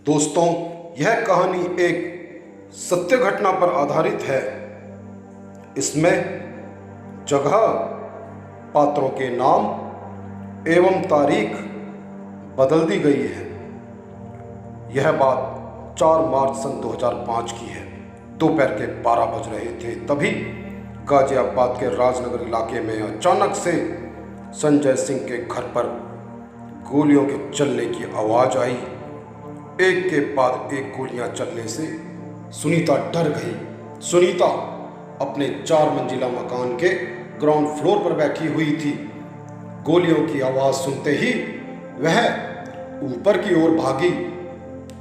दोस्तों, यह कहानी एक सत्य घटना पर आधारित है। इसमें जगह, पात्रों के नाम एवं तारीख बदल दी गई है। यह बात 4 मार्च सन 2005 की है। दोपहर के 12 बज रहे थे। तभी गाजियाबाद के राजनगर इलाके में अचानक से संजय सिंह के घर पर गोलियों के चलने की आवाज़ आई। एक के बाद एक गोलियां चलने से सुनीता डर गई। सुनीता अपने 4 मंजिला मकान के ग्राउंड फ्लोर पर बैठी हुई थी। गोलियों की आवाज़ सुनते ही वह ऊपर की ओर भागी,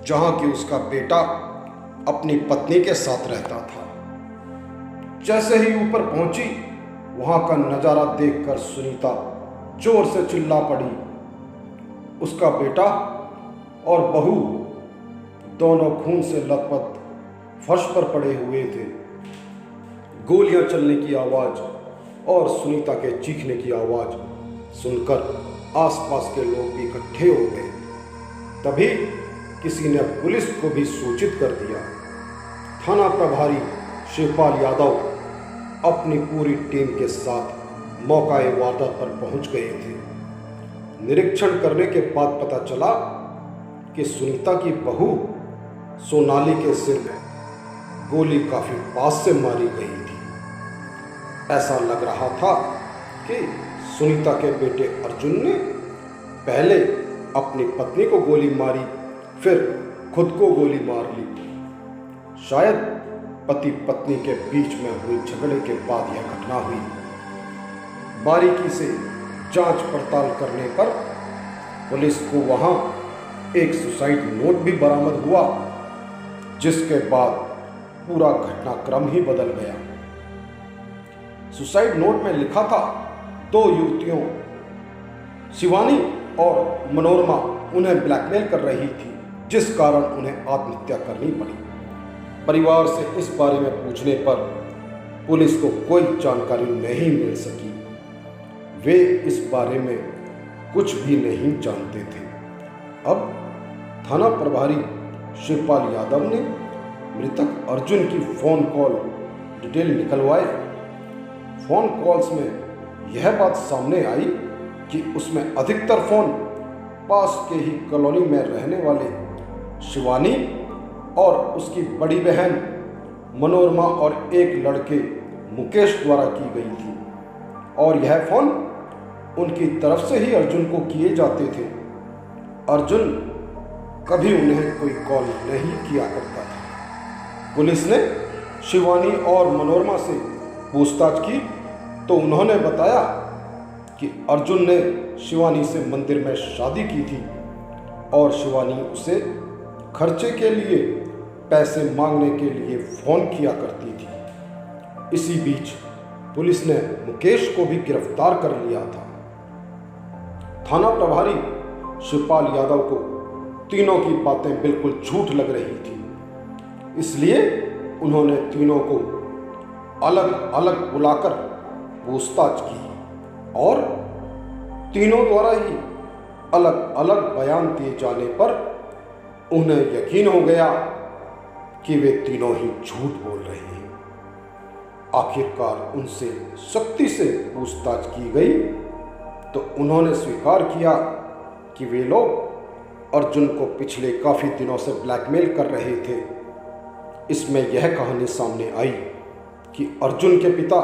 जहां कि उसका बेटा अपनी पत्नी के साथ रहता था। जैसे ही ऊपर पहुंची, वहां का नज़ारा देखकर सुनीता जोर से चिल्ला पड़ी। उसका बेटा और बहू दोनों खून से लथपथ फर्श पर पड़े हुए थे। गोलियां चलने की आवाज़ और सुनीता के चीखने की आवाज़ सुनकर आसपास के लोग भी इकट्ठे हो गए। तभी किसी ने पुलिस को भी सूचित कर दिया। थाना प्रभारी शिवपाल यादव अपनी पूरी टीम के साथ मौका-ए वारदात पर पहुंच गए थे। निरीक्षण करने के बाद पता चला कि सुनीता की बहू सोनाली के सिर में गोली काफी पास से मारी गई थी। ऐसा लग रहा था कि सुनीता के बेटे अर्जुन ने पहले अपनी पत्नी को गोली मारी, फिर खुद को गोली मार ली। शायद पति पत्नी के बीच में हुए झगड़े के बाद यह घटना हुई। बारीकी से जांच पड़ताल करने पर पुलिस को वहां एक सुसाइड नोट भी बरामद हुआ, जिसके बाद पूरा घटनाक्रम ही बदल गया। सुसाइड नोट में लिखा था 2 युवतियों शिवानी और मनोरमा उन्हें ब्लैकमेल कर रही थी, जिस कारण उन्हें आत्महत्या करनी पड़ी। परिवार से इस बारे में पूछने पर पुलिस को कोई जानकारी नहीं मिल सकी। वे इस बारे में कुछ भी नहीं जानते थे। अब थाना प्रभारी शिवपाल यादव ने मृतक अर्जुन की फ़ोन कॉल डिटेल निकलवाए। फ़ोन कॉल्स में यह बात सामने आई कि उसमें अधिकतर फ़ोन पास के ही कॉलोनी में रहने वाले शिवानी और उसकी बड़ी बहन मनोरमा और एक लड़के मुकेश द्वारा की गई थी, और यह फ़ोन उनकी तरफ से ही अर्जुन को किए जाते थे। अर्जुन कभी उन्हें कोई कॉल नहीं किया करता था। पुलिस ने शिवानी और मनोरमा से पूछताछ की तो उन्होंने बताया कि अर्जुन ने शिवानी से मंदिर में शादी की थी और शिवानी उसे खर्चे के लिए पैसे मांगने के लिए फ़ोन किया करती थी। इसी बीच पुलिस ने मुकेश को भी गिरफ्तार कर लिया था। थाना प्रभारी शिवपाल यादव को तीनों की बातें बिल्कुल झूठ लग रही थी, इसलिए उन्होंने तीनों को अलग अलग बुलाकर पूछताछ की और तीनों द्वारा ही अलग अलग बयान दिए जाने पर उन्हें यकीन हो गया कि वे तीनों ही झूठ बोल रहे हैं। आखिरकार उनसे सख्ती से पूछताछ की गई तो उन्होंने स्वीकार किया कि वे लोग अर्जुन को पिछले काफ़ी दिनों से ब्लैकमेल कर रहे थे। इसमें यह कहानी सामने आई कि अर्जुन के पिता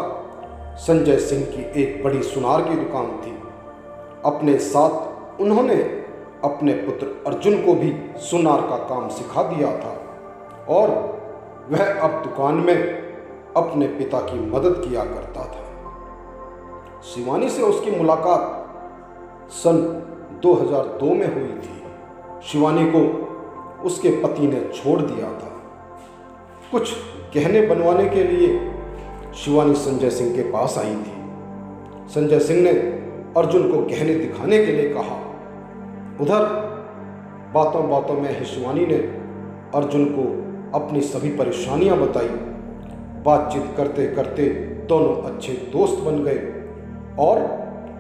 संजय सिंह की एक बड़ी सुनार की दुकान थी। अपने साथ उन्होंने अपने पुत्र अर्जुन को भी सुनार का काम सिखा दिया था और वह अब दुकान में अपने पिता की मदद किया करता था। शिवानी से उसकी मुलाकात सन 2002 में हुई थी। शिवानी को उसके पति ने छोड़ दिया था। कुछ गहने बनवाने के लिए शिवानी संजय सिंह के पास आई थी। संजय सिंह ने अर्जुन को गहने दिखाने के लिए कहा। उधर बातों बातों में ही शिवानी ने अर्जुन को अपनी सभी परेशानियां बताई। बातचीत करते करते दोनों अच्छे दोस्त बन गए और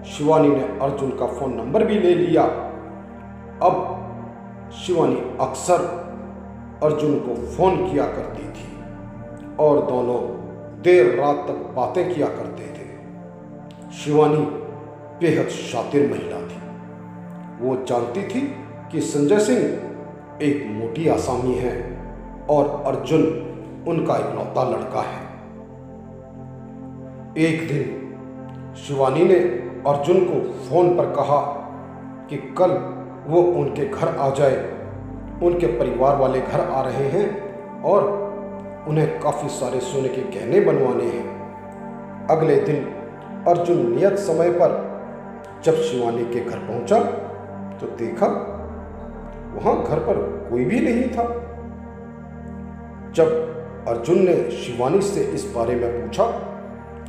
शिवानी ने अर्जुन का फ़ोन नंबर भी ले लिया। अब शिवानी अक्सर अर्जुन को फ़ोन किया करती थी और दोनों देर रात तक बातें किया करते थे। शिवानी बेहद शातिर महिला थी। वो जानती थी कि संजय सिंह एक मोटी आसामी है और अर्जुन उनका इकलौता लड़का है। एक दिन शिवानी ने अर्जुन को फ़ोन पर कहा कि कल वो उनके घर आ जाए। उनके परिवार वाले घर आ रहे हैं और उन्हें काफ़ी सारे सोने के गहने बनवाने हैं। अगले दिन अर्जुन नियत समय पर जब शिवानी के घर पहुंचा तो देखा वहां घर पर कोई भी नहीं था। जब अर्जुन ने शिवानी से इस बारे में पूछा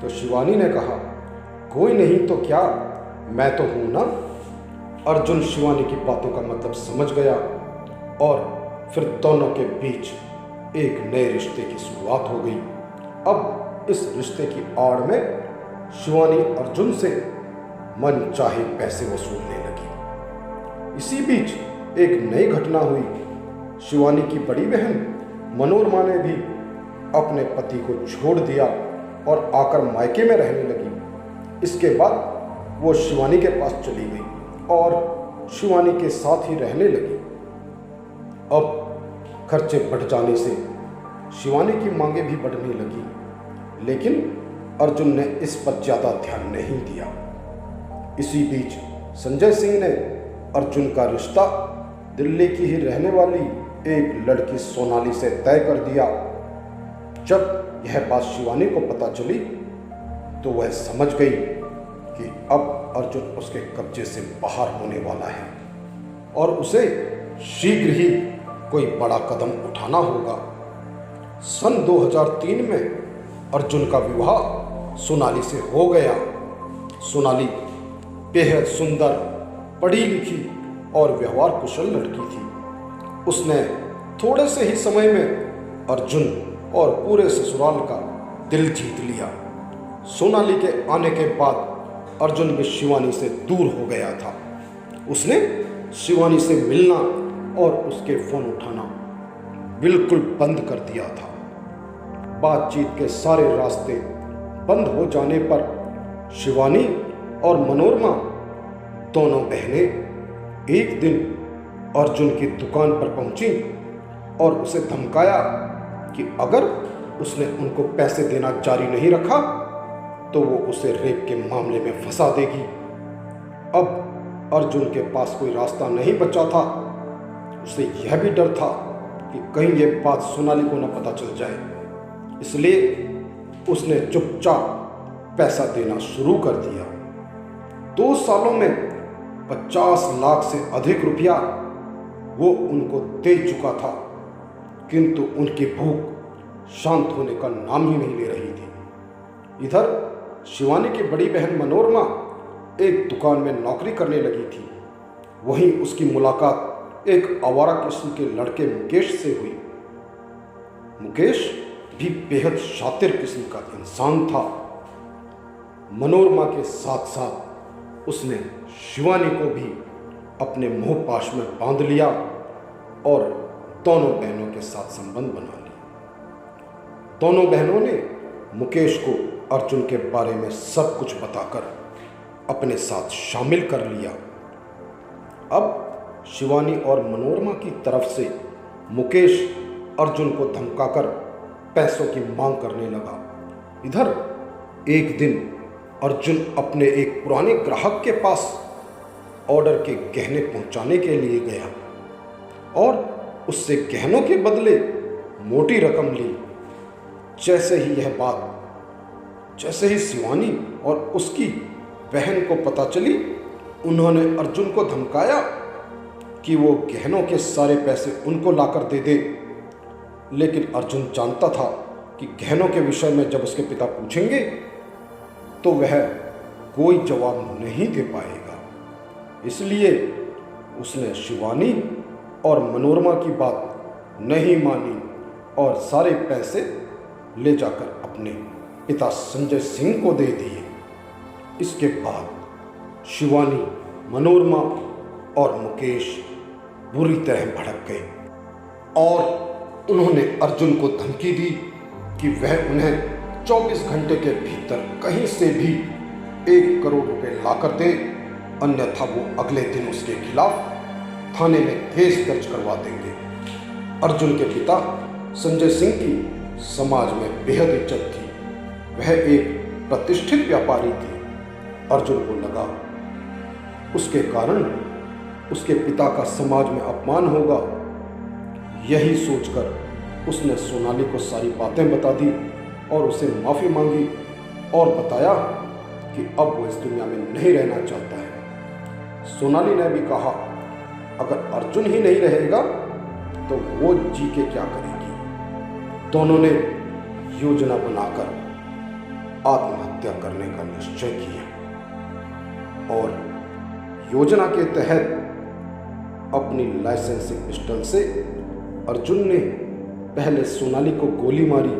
तो शिवानी ने कहा, कोई नहीं तो क्या, मैं तो हूं ना। अर्जुन शिवानी की बातों का मतलब समझ गया और फिर दोनों के बीच एक नए रिश्ते की शुरुआत हो गई। अब इस रिश्ते की आड़ में शिवानी अर्जुन से मन चाहे पैसे वसूलने लगी। इसी बीच एक नई घटना हुई। शिवानी की बड़ी बहन मनोरमा ने भी अपने पति को छोड़ दिया और आकर मायके में रहने लगी। इसके बाद वो शिवानी के पास चली गई और शिवानी के साथ ही रहने लगी। अब खर्चे बढ़ जाने से शिवानी की मांगे भी बढ़ने लगी, लेकिन अर्जुन ने इस पर ज़्यादा ध्यान नहीं दिया। इसी बीच संजय सिंह ने अर्जुन का रिश्ता दिल्ली की ही रहने वाली एक लड़की सोनाली से तय कर दिया। जब यह बात शिवानी को पता चली तो वह समझ गई कि अब अर्जुन उसके कब्जे से बाहर होने वाला है और उसे शीघ्र ही कोई बड़ा कदम उठाना होगा। सन 2003 में अर्जुन का विवाह सोनाली से हो गया। सोनाली बेहद सुंदर, पढ़ी लिखी और व्यवहार कुशल लड़की थी। उसने थोड़े से ही समय में अर्जुन और पूरे ससुराल का दिल जीत लिया। सोनाली के आने के बाद अर्जुन भी शिवानी से दूर हो गया था। उसने शिवानी से मिलना और उसके फ़ोन उठाना बिल्कुल बंद कर दिया था। बातचीत के सारे रास्ते बंद हो जाने पर शिवानी और मनोरमा दोनों बहनें एक दिन अर्जुन की दुकान पर पहुंची और उसे धमकाया कि अगर उसने उनको पैसे देना जारी नहीं रखा तो वो उसे रेप के मामले में फंसा देगी। अब अर्जुन के पास कोई रास्ता नहीं बचा था। उसे यह भी डर था कि कहीं ये बात सोनाली को न पता चल जाए, इसलिए उसने चुपचाप पैसा देना शुरू कर दिया। 2 सालों में 50 लाख से अधिक रुपया वो उनको दे चुका था, किंतु उनकी भूख शांत होने का नाम ही नहीं ले रही थी। इधर शिवानी की बड़ी बहन मनोरमा एक दुकान में नौकरी करने लगी थी। वहीं उसकी मुलाकात एक आवारा किस्म के लड़के मुकेश से हुई। मुकेश भी बेहद शातिर किस्म का इंसान था। मनोरमा के साथ साथ उसने शिवानी को भी अपने मोह पाश में बांध लिया और दोनों बहनों के साथ संबंध बना लिया। दोनों बहनों ने मुकेश को अर्जुन के बारे में सब कुछ बताकर अपने साथ शामिल कर लिया। अब शिवानी और मनोरमा की तरफ से मुकेश अर्जुन को धमकाकर पैसों की मांग करने लगा। इधर एक दिन अर्जुन अपने एक पुराने ग्राहक के पास ऑर्डर के गहने पहुंचाने के लिए गया और उससे गहनों के बदले मोटी रकम ली। जैसे ही शिवानी और उसकी बहन को पता चली, उन्होंने अर्जुन को धमकाया कि वो गहनों के सारे पैसे उनको लाकर दे दे। लेकिन अर्जुन जानता था कि गहनों के विषय में जब उसके पिता पूछेंगे तो वह कोई जवाब नहीं दे पाएगा। इसलिए उसने शिवानी और मनोरमा की बात नहीं मानी और सारे पैसे ले जाकर अपने पिता संजय सिंह को दे दिए। इसके बाद शिवानी, मनोरमा और मुकेश बुरी तरह भड़क गए और उन्होंने अर्जुन को धमकी दी कि वह उन्हें 24 घंटे के भीतर कहीं से भी 1 करोड़ रुपए लाकर दे, अन्यथा वो अगले दिन उसके खिलाफ थाने में केस दर्ज करवा देंगे। अर्जुन के पिता संजय सिंह की समाज में बेहद इज्जत थी। वह एक प्रतिष्ठित व्यापारी थे। अर्जुन को लगा उसके कारण उसके पिता का समाज में अपमान होगा। यही सोचकर उसने सोनाली को सारी बातें बता दी और उसे माफ़ी मांगी और बताया कि अब वो इस दुनिया में नहीं रहना चाहता है। सोनाली ने भी कहा अगर अर्जुन ही नहीं रहेगा तो वो जी के क्या करेगी। दोनों ने योजना बनाकर आत्महत्या करने का निश्चय किया और योजना के तहत अपनी लाइसेंसिंग पिस्टल से अर्जुन ने पहले सोनाली को गोली मारी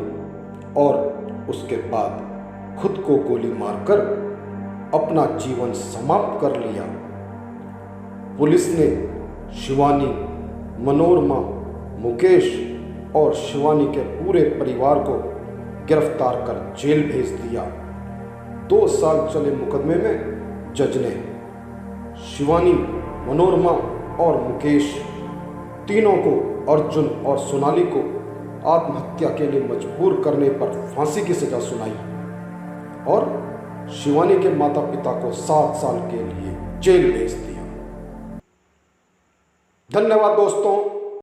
और उसके बाद खुद को गोली मारकर अपना जीवन समाप्त कर लिया। पुलिस ने शिवानी, मनोरमा, मुकेश और शिवानी के पूरे परिवार को गिरफ्तार कर जेल भेज दिया। 2 साल चले मुकदमे में जज ने शिवानी, मनोरमा और मुकेश तीनों को अर्जुन और सोनाली को आत्महत्या के लिए मजबूर करने पर फांसी की सजा सुनाई और शिवानी के माता पिता को 7 साल के लिए जेल भेज दिया। धन्यवाद दोस्तों।